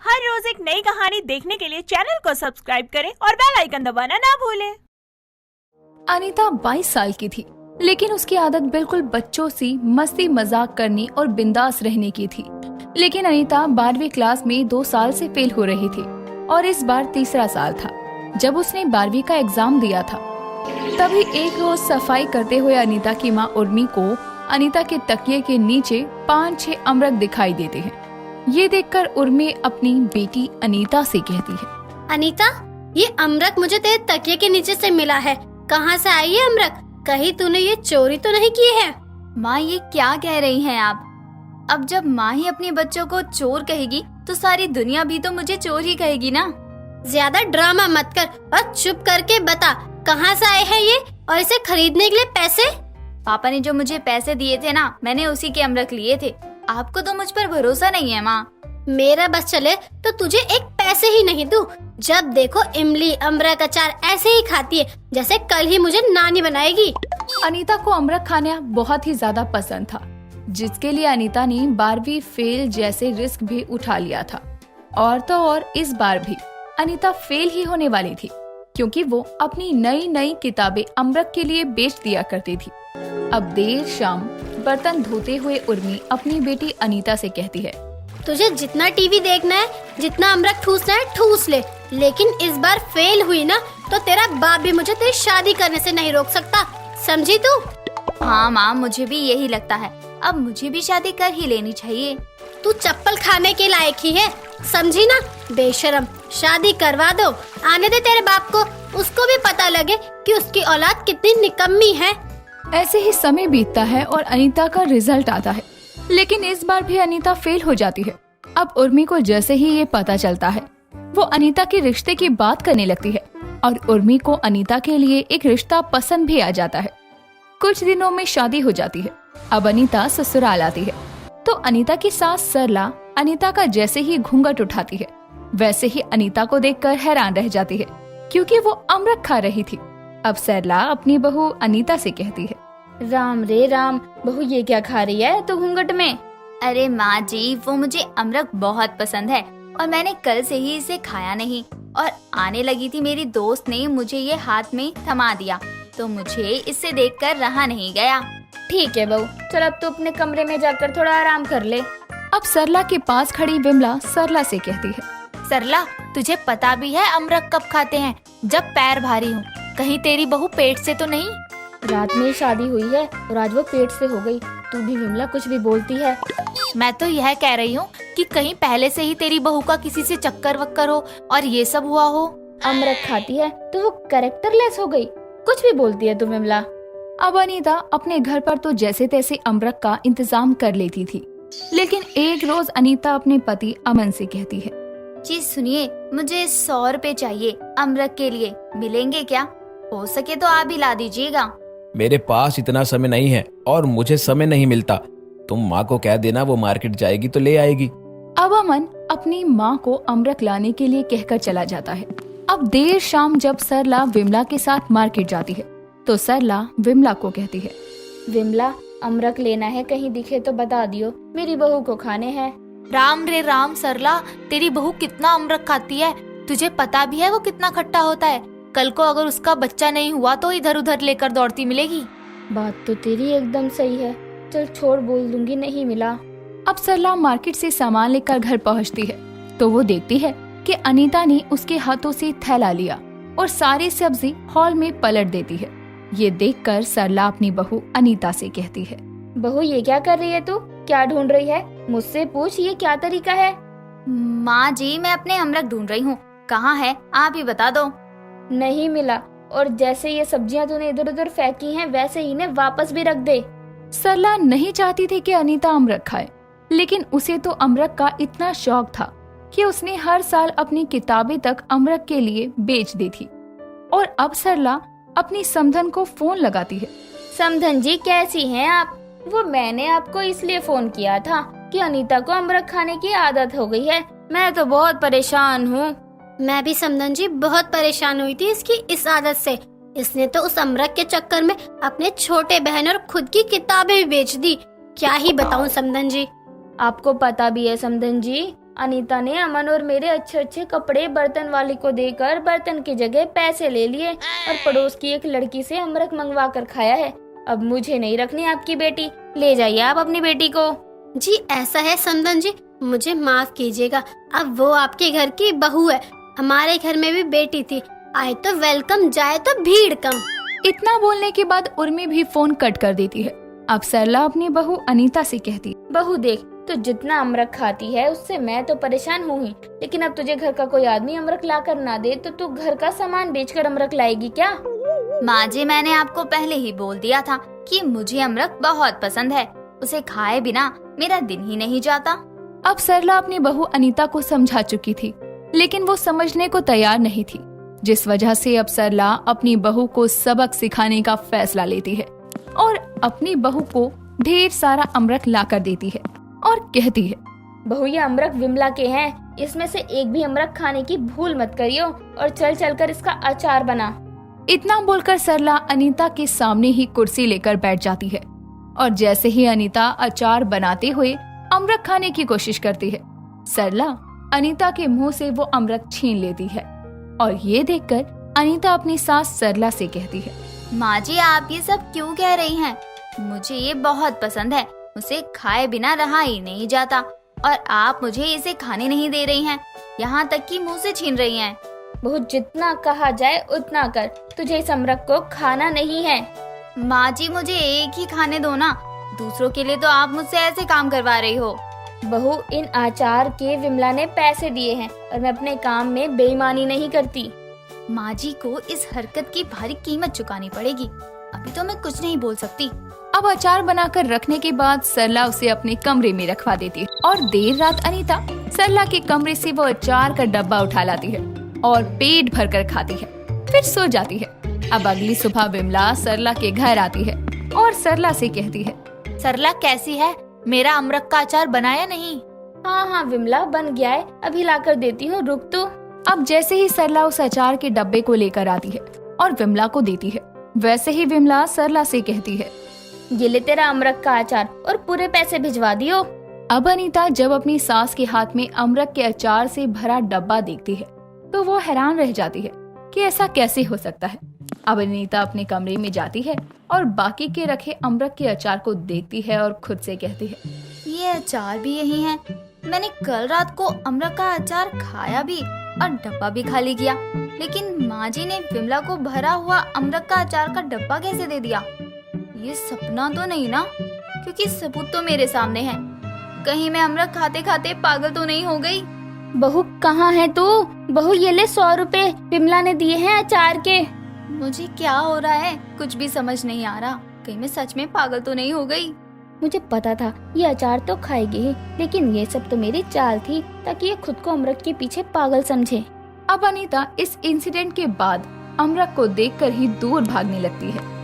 हर रोज एक नई कहानी देखने के लिए चैनल को सब्सक्राइब करें और बेल आइकन दबाना ना भूलें। अनीता 22 साल की थी, लेकिन उसकी आदत बिल्कुल बच्चों सी मस्ती मजाक करने और बिंदास रहने की थी। लेकिन अनीता 12वीं क्लास में 2 साल से फेल हो रही थी और इस बार तीसरा साल था जब उसने 12वीं का एग्जाम दिया था। तभी एक रोज सफाई करते हुए अनीता की माँ उर्मी को अनीता के तकिए के नीचे 5-6 अमरख दिखाई देते हैं। ये देखकर उर्मी अपनी बेटी अनीता से कहती है, अनीता, ये अमरख मुझे तेरे तकिए के नीचे से मिला है। कहाँ से आई ये अमरख? कहीं तूने ये चोरी तो नहीं की है? माँ, ये क्या कह रही हैं आप? अब जब माँ ही अपने बच्चों को चोर कहेगी तो सारी दुनिया भी तो मुझे चोर ही कहेगी ना। ज्यादा ड्रामा मत कर और चुप करके बता, कहाँ से आए हैं ये और इसे खरीदने के लिए पैसे? पापा ने जो मुझे पैसे दिए थे ना, मैंने उसी के अमरख लिए थे। आपको तो मुझ पर भरोसा नहीं है माँ। मेरा बस चले तो तुझे एक पैसे ही नहीं दूं। जब देखो इमली अमरख अचार ऐसे ही खाती है जैसे कल ही मुझे नानी बनाएगी। अनीता को अमरख खाना बहुत ही ज्यादा पसंद था, जिसके लिए अनीता ने 12वीं फेल जैसे रिस्क भी उठा लिया था। और तो और इस बार भी अनीता फेल ही होने वाली थी, क्योंकि वो अपनी नई नई किताबें अमरख के लिए बेच दिया करती थी। अब देर शाम बर्तन धोते हुए उर्मी अपनी बेटी अनीता से कहती है, तुझे जितना टीवी देखना है, जितना अमरख ठूसना है ठूस ले, लेकिन इस बार फेल हुई ना तो तेरा बाप भी मुझे तेरी शादी करने से नहीं रोक सकता, समझी तू? हाँ माँ, मुझे भी यही लगता है। अब मुझे भी शादी कर ही लेनी चाहिए। तू चप्पल खाने के लायक ही है, समझी ना? बेशरम, शादी करवा दो। आने दे तेरे बाप को, उसको भी पता लगे कि उसकी औलाद कितनी निकम्मी है। ऐसे ही समय बीतता है और अनीता का रिजल्ट आता है, लेकिन इस बार भी अनीता फेल हो जाती है। अब उर्मी को जैसे ही ये पता चलता है, वो अनीता के रिश्ते की बात करने लगती है और उर्मी को अनीता के लिए एक रिश्ता पसंद भी आ जाता है। कुछ दिनों में शादी हो जाती है। अब अनीता ससुराल आती है तो अनीता की सास सरला अनीता का जैसे ही घूंघट उठाती है, वैसे ही अनीता को देखकर हैरान रह जाती है, क्योंकि वो अमरख खा रही थी। अब सरला अपनी बहू अनीता से कहती है, राम रे राम, बहू ये क्या खा रही है तो घूंघट में? अरे माँ जी, वो मुझे अमरख बहुत पसंद है और मैंने कल से ही इसे खाया नहीं, और आने लगी थी मेरी दोस्त ने मुझे ये हाथ में थमा दिया तो मुझे इसे देखकर रहा नहीं गया। ठीक है बहू, चल अब तो अपने कमरे में जाकर थोड़ा आराम कर ले। अब सरला के पास खड़ी विमला सरला से कहती है, सरला, तुझे पता भी है अमरख कब खाते हैं? जब पैर भारी हो। कहीं तेरी बहू पेट से तो नहीं? रात में शादी हुई है और आज वो पेट से हो गई। तू भी विमला कुछ भी बोलती है। मैं तो यह कह रही हूँ कि कहीं पहले से ही तेरी बहू का किसी से चक्कर वक्कर हो और ये सब हुआ हो। अमरख खाती है तो वो कैरेक्टरलेस हो गई, कुछ भी बोलती है तू विमला। अब अनीता अपने घर पर तो जैसे तैसे अमरख का इंतजाम कर लेती थी, लेकिन एक रोज अनीता अपने पति अमन से कहती है, जी सुनिए, मुझे 100 रुपए चाहिए अमरख के लिए, मिलेंगे क्या? हो सके तो आप ही ला दीजिएगा। मेरे पास इतना समय नहीं है और मुझे समय नहीं मिलता। तुम माँ को कह देना, वो मार्केट जाएगी तो ले आएगी। अब अमन अपनी माँ को अमरख लाने के लिए कहकर चला जाता है। अब देर शाम जब सरला विमला के साथ मार्केट जाती है तो सरला विमला को कहती है, विमला, अमरख लेना है, कहीं दिखे तो बता दियो, मेरी बहू को खाने हैं। राम रे राम सरला, तेरी बहू कितना अमरख खाती है? तुझे पता भी है वो कितना खट्टा होता है? कल को अगर उसका बच्चा नहीं हुआ तो इधर उधर लेकर दौड़ती मिलेगी। बात तो तेरी एकदम सही है, चल छोड़, बोल दूंगी नहीं मिला। अब सरला मार्केट से सामान लेकर घर पहुंचती है तो वो देखती है कि अनीता ने उसके हाथों से थैला लिया और सारी सब्जी हॉल में पलट देती है। ये देखकर सरला अपनी बहू अनीता से कहती है, बहू ये क्या कर रही है तू? क्या ढूंढ रही है? मुझसे पूछ, ये क्या तरीका है? माँ जी, मैं अपने अमरख ढूंढ रही हूँ, कहाँ है आप ही बता दो। नहीं मिला, और जैसे ये सब्जियां तूने इधर उधर फेंकी हैं वैसे ही ने वापस भी रख दे। सरला नहीं चाहती थी कि अनीता अमरख खाए, लेकिन उसे तो अमरख का इतना शौक था कि उसने हर साल अपनी किताबें तक अमरख के लिए बेच दी थी। और अब सरला अपनी समधन को फोन लगाती है। समधन जी, कैसी हैं आप? वो मैंने आपको इसलिए फोन किया था कि अनीता को अमरख खाने की आदत हो गई है। मैं तो बहुत परेशान हूँ। मैं भी समधन जी बहुत परेशान हुई थी इसकी इस आदत से। इसने तो उस अमरख के चक्कर में अपने छोटे बहन और खुद की किताबें भी बेच दी। क्या ही बताऊं समधन जी। आपको पता भी है समधन जी, अनीता ने अमन और मेरे अच्छे अच्छे कपड़े बर्तन वाली को देकर बर्तन की जगह पैसे ले लिए और पड़ोस की एक लड़की से अमरख मंगवा कर खाया है। अब मुझे नहीं रखनी आपकी बेटी, ले जाइए आप अपनी बेटी को। जी ऐसा है समदन जी, मुझे माफ कीजिएगा, अब वो आपके घर की बहू है। हमारे घर में भी बेटी थी, आए तो वेलकम, जाए तो भीड़ कम। इतना बोलने के बाद उर्मी भी फोन कट कर देती है। अब सरला अपनी बहू अनीता से कहती, बहू देख, तो जितना अमरख खाती है उससे मैं तो परेशान हूँ ही, लेकिन अब तुझे घर का कोई आदमी अमरख ला कर ना दे तो तू घर का सामान बेचकर अमरख लाएगी क्या? माँ जी, मैंने आपको पहले ही बोल दिया था कि मुझे अमरख बहुत पसंद है, उसे खाए बिना मेरा दिन ही नहीं जाता। अब सरला अपनी बहू अनीता को समझा चुकी थी, लेकिन वो समझने को तैयार नहीं थी, जिस वजह से अब सरला अपनी बहू को सबक सिखाने का फैसला लेती है और अपनी बहू को ढेर सारा अमरख ला कर देती है और कहती है, बहू ये अमरख विमला के हैं, इसमें से एक भी अमरख खाने की भूल मत करियो और चल चल कर इसका अचार बना। इतना बोलकर सरला अनीता के सामने ही कुर्सी लेकर बैठ जाती है और जैसे ही अनीता अचार बनाते हुए अमरख खाने की कोशिश करती है, सरला अनीता के मुंह से वो अमरख छीन लेती है और ये देखकर अनीता अपनी सास सरला से कहती है, माँ जी आप ये सब क्यों कह रही हैं? मुझे ये बहुत पसंद है, उसे खाए बिना रहा ही नहीं जाता और आप मुझे इसे खाने नहीं दे रही हैं, यहाँ तक कि मुंह से छीन रही हैं। बहुत जितना कहा जाए उतना कर, तुझे इस अमरख को खाना नहीं है। माँ जी मुझे एक ही खाने दो ना, दूसरों के लिए तो आप मुझसे ऐसे काम करवा रही हो। बहू इन आचार के विमला ने पैसे दिए हैं और मैं अपने काम में बेईमानी नहीं करती। माँ जी को इस हरकत की भारी कीमत चुकानी पड़ेगी, अभी तो मैं कुछ नहीं बोल सकती। अब अचार बनाकर रखने के बाद सरला उसे अपने कमरे में रखवा देती है और देर रात अनीता सरला के कमरे से वो अचार का डब्बा उठा लाती है और पेट भरकर खाती है, फिर सो जाती है। अब अगली सुबह विमला सरला के घर आती है और सरला से कहती है, सरला कैसी है, मेरा अमरख का अचार बनाया नहीं? हाँ हाँ विमला बन गया है, अभी लाकर देती हूँ, रुक तो। अब जैसे ही सरला उस अचार के डब्बे को लेकर आती है और विमला को देती है, वैसे ही विमला सरला से कहती है, ये ले तेरा अमरख का अचार और पूरे पैसे भिजवा दियो। अब अनीता जब अपनी सास के हाथ में अमरख के अचार से भरा डब्बा देखती है तो वो हैरान रह जाती है कि ऐसा कैसे हो सकता है। अब अनीता अपने कमरे में जाती है और बाकी के रखे अमरख के अचार को देखती है और खुद से कहती है, ये अचार भी यही है, मैंने कल रात को अमरख का अचार खाया भी और डब्बा भी खाली किया, लेकिन माँ जी ने विमला को भरा हुआ अमरख का अचार का डब्बा कैसे दे दिया? ये सपना तो नहीं ना, क्योंकि सबूत तो मेरे सामने है। कहीं मैं अमरख खाते खाते पागल तो नहीं हो गई? बहू कहाँ है तू? बहू ये ले 100 रुपए विमला ने दिए हैं अचार के। मुझे क्या हो रहा है, कुछ भी समझ नहीं आ रहा, कहीं मैं सच में पागल तो नहीं हो गई? मुझे पता था ये अचार तो खाएगी ही, लेकिन ये सब तो मेरी चाल थी ताकि ये खुद को अमरख के पीछे पागल समझे। अब अनीता इस इंसिडेंट के बाद अमरख को देखकर ही दूर भागने लगती है।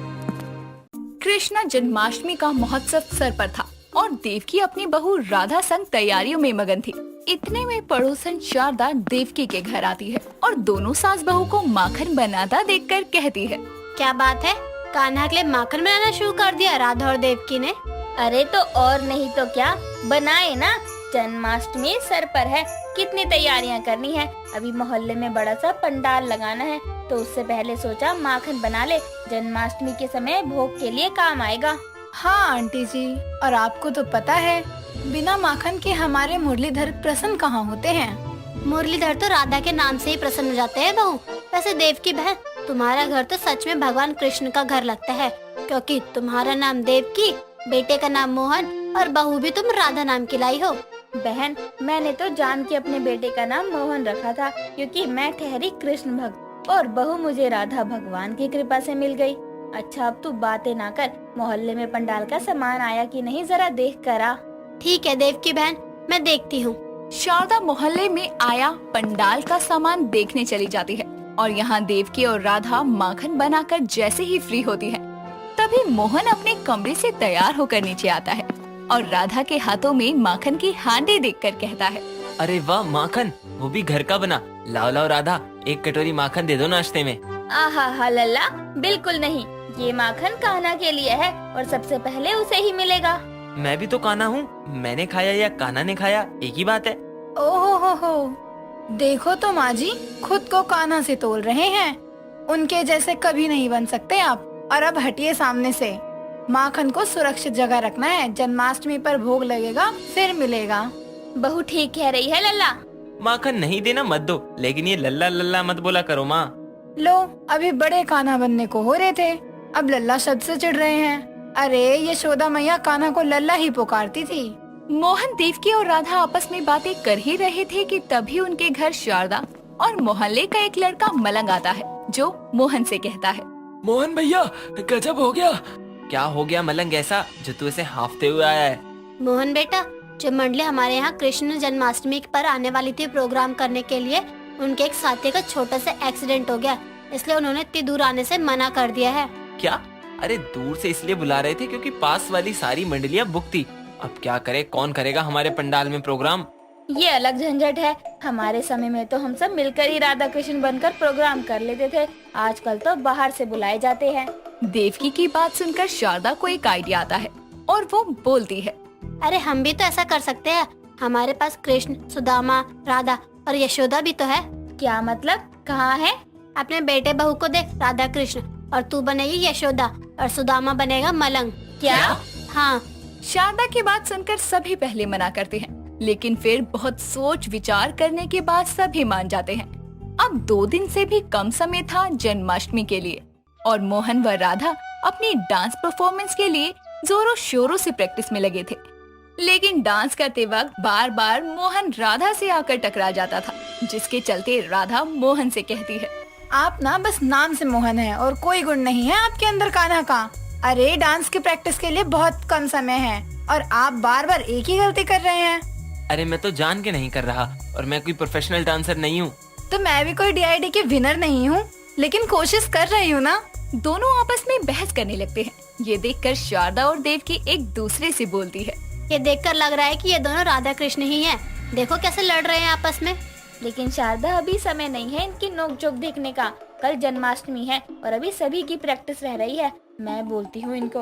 कृष्ण जन्माष्टमी का महोत्सव सर पर था और देवकी अपनी बहू राधा संग तैयारियों में मगन थी। इतने में पड़ोसन शारदा देवकी के घर आती है और दोनों सास बहू को माखन बनाता देखकर कहती है, क्या बात है, कान्हा के लिए माखन बनाना शुरू कर दिया राधा और देवकी ने? अरे तो और नहीं तो क्या, बनाए ना, जन्माष्टमी सर पर है, कितनी तैयारियां करनी है। अभी मोहल्ले में बड़ा सा पंडाल लगाना है, तो उससे पहले सोचा माखन बना ले, जन्माष्टमी के समय भोग के लिए काम आएगा। हाँ आंटी जी, और आपको तो पता है बिना माखन के हमारे मुरलीधर प्रसन्न कहाँ होते हैं। मुरलीधर तो राधा के नाम से ही प्रसन्न हो जाते हैं बहू। वैसे देवकी बहन, तुम्हारा घर तो सच में भगवान कृष्ण का घर लगता है, क्योंकि तुम्हारा नाम देवकी, बेटे का नाम मोहन और बहू भी तुम राधा नाम की लाई हो। बहन मैंने तो जान के अपने बेटे का नाम मोहन रखा था, क्योंकि मैं ठहरी कृष्ण भक्त और बहू मुझे राधा भगवान की कृपा से मिल गई। अच्छा अब तू बातें ना कर, मोहल्ले में पंडाल का सामान आया कि नहीं जरा देख कर आ। ठीक है देवकी बहन, मैं देखती हूँ। शारदा मोहल्ले में आया पंडाल का सामान देखने चली जाती है और यहाँ देवकी और राधा माखन बनाकर जैसे ही फ्री होती है, तभी मोहन अपने कमरे से तैयार होकर नीचे आता है और राधा के हाथों में माखन की हांडी देखकर कहता है, अरे वाह माखन, वो भी घर का बना। लाओ लाओ राधा, एक कटोरी माखन दे दो नाश्ते में। आहा हा लल्ला, बिल्कुल नहीं, ये माखन कान्हा के लिए है और सबसे पहले उसे ही मिलेगा। मैं भी तो कान्हा हूँ, मैंने खाया या कान्हा ने खाया एक ही बात है। ओहो, देखो तो माँ जी, खुद को कान्हा से तोल रहे हैं। उनके जैसे कभी नहीं बन सकते आप। और अब हटिए सामने से। माखन को सुरक्षित जगह रखना है। जन्माष्टमी पर भोग लगेगा, फिर मिलेगा। बहू ठीक कह रही है लल्ला। माखन नहीं देना मत दो, लेकिन ये लल्ला लल्ला मत बोला करो माँ। लो, अभी बड़े कान्हा बनने को हो रहे थे, अब लल्ला शब्द से चिढ़ रहे हैं। अरे यशोदा मैया कान्हा को लल्ला ही पुकारती थी। मोहन, देवकी और राधा आपस में बातें कर ही रहे थे कि तभी उनके घर शारदा और मोहल्ले का एक लड़का मलंग आता है, जो मोहन से कहता है, मोहन भैया, गजब हो गया। क्या हो गया मलंग ऐसा जो तू ऐसे हाफते हुए आया है? मोहन बेटा, जब मंडली हमारे यहाँ कृष्ण जन्माष्टमी पर आने वाली थी प्रोग्राम करने के लिए, उनके एक साथी का छोटा सा एक्सीडेंट हो गया, इसलिए उन्होंने इतनी दूर आने से मना कर दिया है। क्या? अरे दूर से इसलिए बुला रहे थे क्योंकि पास वाली सारी मंडलियाँ बुक थी। अब क्या करे, कौन करेगा हमारे पंडाल में प्रोग्राम? ये अलग झंझट है। हमारे समय में तो हम सब मिलकर ही राधा कृष्ण बनकर प्रोग्राम कर लेते थे। आजकल तो बाहर से बुलाए जाते हैं। देवकी की बात सुनकर शारदा को एक आइडिया आता है और वो बोलती है, अरे हम भी तो ऐसा कर सकते हैं। हमारे पास कृष्ण, सुदामा, राधा और यशोदा भी तो है। क्या मतलब? कहाँ है? अपने बेटे बहू को देख, राधा कृष्ण, और तू बनेगी यशोदा और सुदामा बनेगा मलंग। क्या? हाँ। शारदा की बात सुनकर सभी पहले मना करते हैं, लेकिन फिर बहुत सोच विचार करने के बाद सभी मान जाते हैं। अब 2 दिन से भी कम समय था जन्माष्टमी के लिए और मोहन व राधा अपनी डांस परफॉर्मेंस के लिए जोरों शोरों से प्रैक्टिस में लगे थे। लेकिन डांस करते वक्त बार बार मोहन राधा से आकर टकरा जाता था, जिसके चलते राधा मोहन से कहती है, आप ना बस नाम से मोहन है और कोई गुण नहीं है आपके अंदर कान्हा का। अरे डांस की प्रैक्टिस के लिए बहुत कम समय है और आप बार बार एक ही गलती कर रहे हैं। अरे मैं तो जान के नहीं कर रहा और मैं कोई प्रोफेशनल डांसर नहीं हूँ। तो मैं भी कोई DID की विनर नहीं हूँ, लेकिन कोशिश कर रही हूँ ना। दोनों आपस में बहस करने लगते हैं। ये देखकर शारदा और देवकी एक दूसरे से बोलती है, ये देखकर लग रहा है कि ये दोनों राधा कृष्ण ही हैं। देखो कैसे लड़ रहे हैं आपस में। लेकिन शारदा, अभी समय नहीं है इनकी नोकझोंक देखने का। कल जन्माष्टमी है और अभी सभी की प्रैक्टिस रह रही है। मैं बोलती हूँ इनको,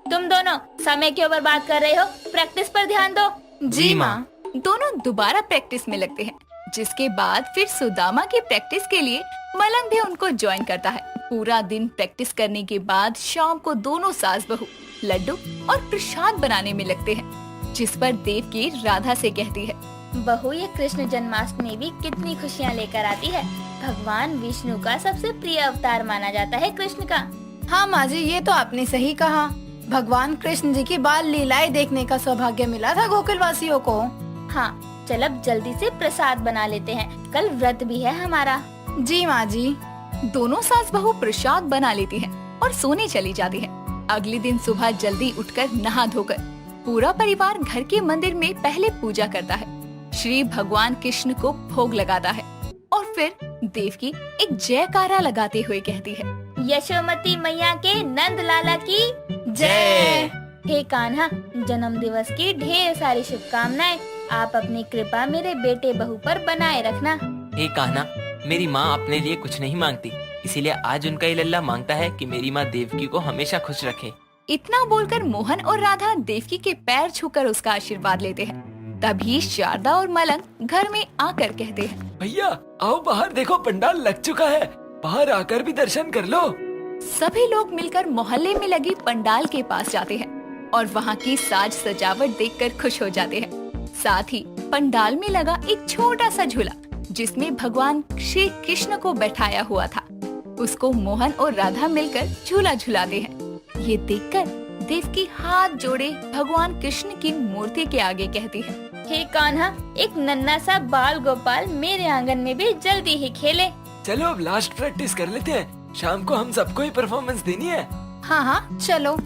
तुम दोनों समय क्यों बर्बाद कर रहे हो? प्रैक्टिस पर ध्यान दो। जी माँ। दोनों दोबारा प्रैक्टिस में लगते हैं, जिसके बाद फिर सुदामा की प्रैक्टिस के लिए मलंग भी उनको ज्वाइन करता है। पूरा दिन प्रैक्टिस करने के बाद शाम को दोनों सास बहू लड्डू और प्रसाद बनाने में लगते हैं, जिस पर देवकी राधा से कहती है, बहू, ये कृष्ण जन्माष्टमी भी कितनी खुशियाँ लेकर आती है। भगवान विष्णु का सबसे प्रिय अवतार माना जाता है कृष्ण का। हाँ माँ जी, ये तो आपने सही कहा। भगवान कृष्ण जी की बाल लीलाएं देखने का सौभाग्य मिला था गोकुल वासियों को। हाँ, चल अब जल्दी से प्रसाद बना लेते हैं, कल व्रत भी है हमारा। जी माँ जी। दोनों सास बहू प्रसाद बना लेती हैं और सोने चली जाती हैं। अगले दिन सुबह जल्दी उठकर नहा धोकर पूरा परिवार घर के मंदिर में पहले पूजा करता है, श्री भगवान कृष्ण को भोग लगाता है और फिर देवकी एक जयकारा लगाते हुए कहती है, यशोमती मैया के नंद लाला की जय। हे कान्हा, जन्म दिवस की ढेर सारी शुभकामनाएं। आप अपनी कृपा मेरे बेटे बहू पर बनाए रखना। हे कान्हा, मेरी माँ अपने लिए कुछ नहीं मांगती, इसीलिए आज उनका ये लल्ला मांगता है कि मेरी माँ देवकी को हमेशा खुश रखे। इतना बोलकर मोहन और राधा देवकी के पैर छूकर उसका आशीर्वाद लेते हैं। तभी शारदा और मलंग घर में आकर कहते हैं, भैया आओ बाहर देखो, पंडाल लग चुका है, बाहर आकर भी दर्शन कर लो। सभी लोग मिलकर मोहल्ले में लगी पंडाल के पास जाते हैं और वहाँ की साज सजावट देखकर खुश हो जाते हैं। साथ ही पंडाल में लगा एक छोटा सा झूला, जिसमें भगवान श्री कृष्ण को बैठाया हुआ था, उसको मोहन और राधा मिलकर झूला झुलाते हैं। ये देखकर देवकी हाथ जोड़े भगवान कृष्ण की मूर्ति के आगे कहती है, हे कान्हा, एक नन्हा सा बाल गोपाल मेरे आंगन में भी जल्दी ही खेले। चलो अब लास्ट प्रैक्टिस कर लेते हैं, शाम को हम सबको ही परफॉर्मेंस देनी है। हाँ हाँ चलो।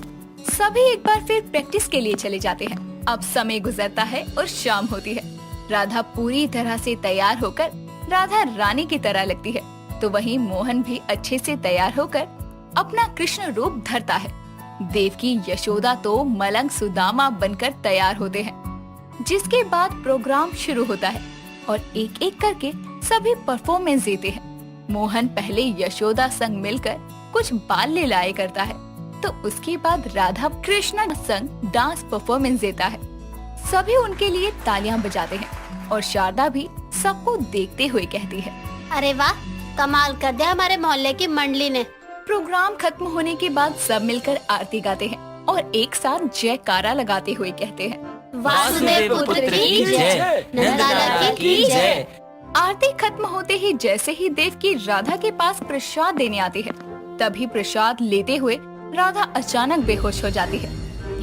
सभी एक बार फिर प्रैक्टिस के लिए चले जाते हैं। अब समय गुजरता है और शाम होती है। राधा पूरी तरह से तैयार होकर राधा रानी की तरह लगती है, तो वहीं मोहन भी अच्छे से तैयार होकर अपना कृष्ण रूप धरता है। देवकी यशोदा तो मलंग सुदामा बनकर तैयार होते हैं, जिसके बाद प्रोग्राम शुरू होता है और एक एक करके सभी परफॉर्मेंस देते हैं। मोहन पहले यशोदा संग मिलकर कुछ बाल लीलाएं करता है, तो उसके बाद राधा कृष्ण संग डांस परफॉर्मेंस देता है। सभी उनके लिए तालियां बजाते हैं और शारदा भी सबको देखते हुए कहती है। अरे वाह, कमाल कर दिया हमारे मोहल्ले की मंडली ने। प्रोग्राम खत्म होने के बाद सब मिलकर आरती गाते हैं और एक साथ जयकारा लगाते हुए कहते हैं, वासुदेव पुत्र की जय, नंदलाला की जय। आरती खत्म होते ही जैसे ही देवकी राधा के पास प्रसाद देने आती है, तभी प्रसाद लेते हुए राधा अचानक बेहोश हो जाती है।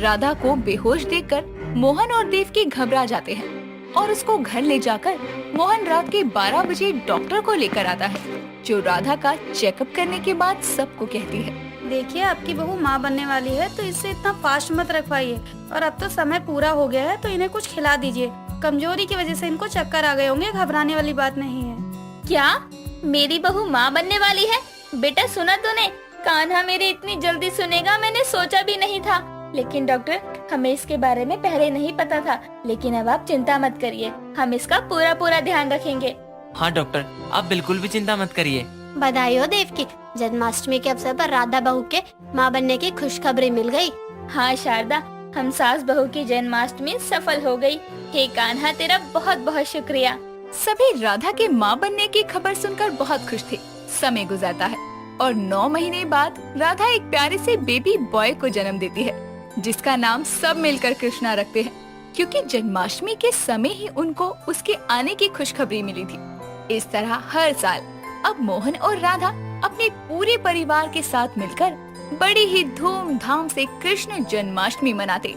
राधा को बेहोश देखकर मोहन और देवकी घबरा जाते हैं और उसको घर ले जाकर मोहन रात के 12 बजे डॉक्टर को लेकर आता है, जो राधा का चेकअप करने के बाद सबको कहती है, देखिए आपकी बहू माँ बनने वाली है, तो इससे इतना फास्ट मत रखवाइए, और अब तो समय पूरा हो गया है, तो इन्हें कुछ खिला दीजिए। कमजोरी की वजह से इनको चक्कर आ गए होंगे, घबराने वाली बात नहीं है। क्या मेरी बहू माँ बनने वाली है? बेटा सुना तूने? कान्हा मेरी इतनी जल्दी सुनेगा मैंने सोचा भी नहीं था। लेकिन डॉक्टर, हमें इसके बारे में पहले नहीं पता था, लेकिन अब आप चिंता मत करिए, हम इसका पूरा ध्यान रखेंगे। हाँ डॉक्टर, आप बिल्कुल भी चिंता मत करिए। बधाई हो देवकी, जन्माष्टमी के अवसर पर राधा बहू के माँ बनने की खुशखबरी मिल गई। हाँ शारदा, हम सास बहू की जन्माष्टमी सफल हो गई। हे कान्हा, तेरा बहुत बहुत शुक्रिया। सभी राधा के माँ बनने की खबर सुनकर बहुत खुश थे। समय गुजरता है और 9 महीने बाद राधा एक प्यारे से बेबी बॉय को जन्म देती है, जिसका नाम सब मिलकर कृष्णा रखते हैं, क्योंकि जन्माष्टमी के समय ही उनको उसके आने की खुशखबरी मिली थी। इस तरह हर साल अब मोहन और राधा अपने पूरे परिवार के साथ मिलकर बड़ी ही धूमधाम से कृष्ण जन्माष्टमी मनाते।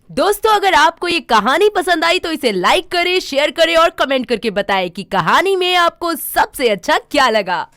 दोस्तों, अगर आपको ये कहानी पसंद आई तो इसे लाइक करें, शेयर करें और कमेंट करके बताएं कि कहानी में आपको सबसे अच्छा क्या लगा।